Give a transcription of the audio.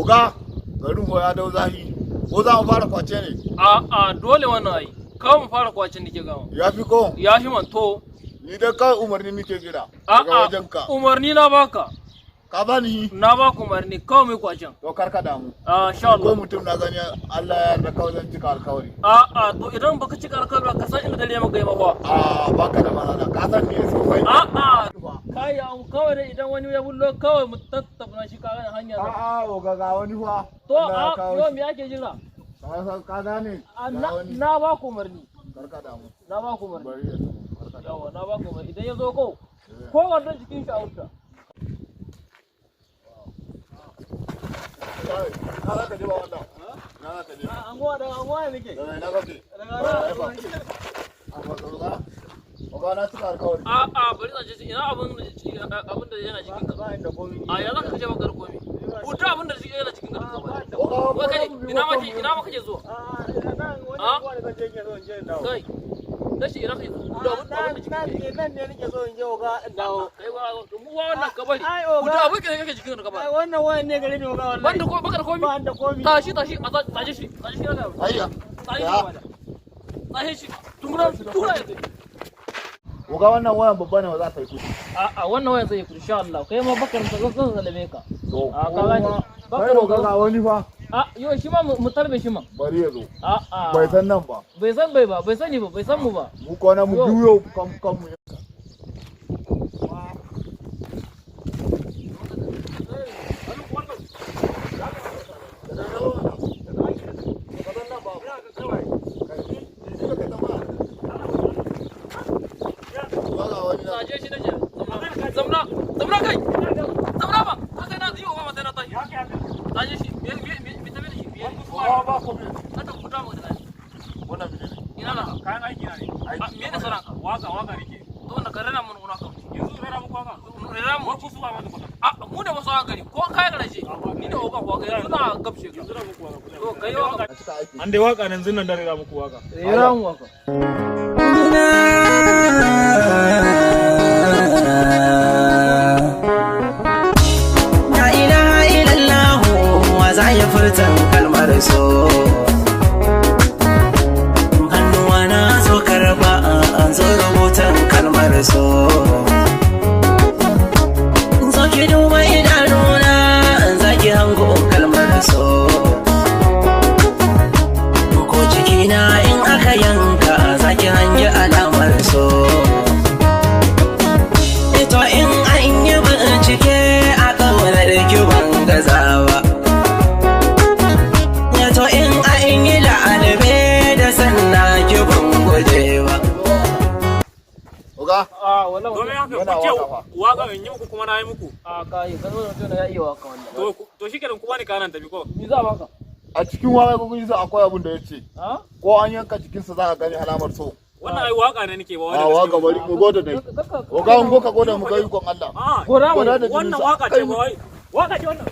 Oga, garin ya dau zahi. Ko za mu fara kwace ne? A dole wannan ai. Kawai mu fara kwacen nake gawa. Ya fi ko? Ya fi man to. Ni dai kawai umarni nake jira. Daga wajenka. Umarni na baka. Ka bani? Na baka umarni kawai mai kwacen. To karka damu. Insha Allah. Ko mutum na gani Allah ya yarda kawai zan cika alkawari. To idan baka cika alkawari ka san inda dare maka yi mafa. Baka da matsala. Ka san me sosai. Kai an kawai dai idan wani ya bullo kawai mu tattauna shi ka gane hanya. Oga ga wani fa. To yo me ake jira? Ka gane? Na ba ku umarni. Karka damu. Na ba ku umarni. Bari ya zo. Yawa na ba ku umarni idan ya zo ko wannan jikin shi a wuta. Na za ka je ba wannan. Na za ka je. Anguwa ne nake. Na kake. Oga na cika alkawari. Bari zan je ina abin da yana cikin ka. Ya za ka je bakar komi. Huta abin da yana cikin ka. Wai kai ina ma kake zuwa? Kai. Dashi ina kai zuwa. Nan ne nake so in je oga dawo. Kai mu wannan ka bari. Huta abin da kake cikin ka bari. Wannan wayan ne gare ni oga wallahi. Banda ko bakar komi. Banda komi. Tashi tashi shi. Ayya. Tashi shi. Tura ya. Oga wannan wayan babba ne ba za ta yi kudi. Wannan wayan zai yi kudi insha Allah. Kai ma bakar ka zan zalame ka. To. Ka gani. Bakar oga ga wani fa. Yo shi ma mu tarbe shi ma. Bari ya zo. Bai san nan ba. Bai sani ba, bai san mu ba. Mu kwana mu biyo kan mu. Zamna kai. Zamna ba. Ko sai na ziyo ba sai na tashi. Tashi shi. Me tabe da shi. Ba ko me. Kada ku ta mu da shi. Wannan mene ne? Ina na kayan aiki na ne. Me da saranka? Waka nake. To wannan karena mun gona ka. Yanzu rera muku waka. Rera mu. Ku su ba mu kuka. Mu da wasu gari ko kai da shi. Ni da ogan waka yanzu na gabshe ka. Rera muku waka. To kai waka. An dai waka nan zinnan da rera muku waka. Rera mu waka. Ya furta kalmar so hannuwa na zo karba an zo rubutan kalmar so zo ki duba idanuna zaki hango kalmar so ko jikina in aka yanka zaki hangi alamar so ito in an yi bincike a ƙaunar ki ban gazawa waka in yi muku kuma na yi muku. Kai ka zo mutum da ya iya waka wannan. To shi kenan kuma ne kanan tafi ko? Me za baka? A cikin waka ko kun akwai abin da yace. Ko an yanka jikinsa za ka gani alamar so. Wannan ai waka ne nake ba wani. Waka bari mu goda dai. Oga mun go ka goda mu ga ikon Allah. Wannan waka ce ba wai. Waka ce wannan.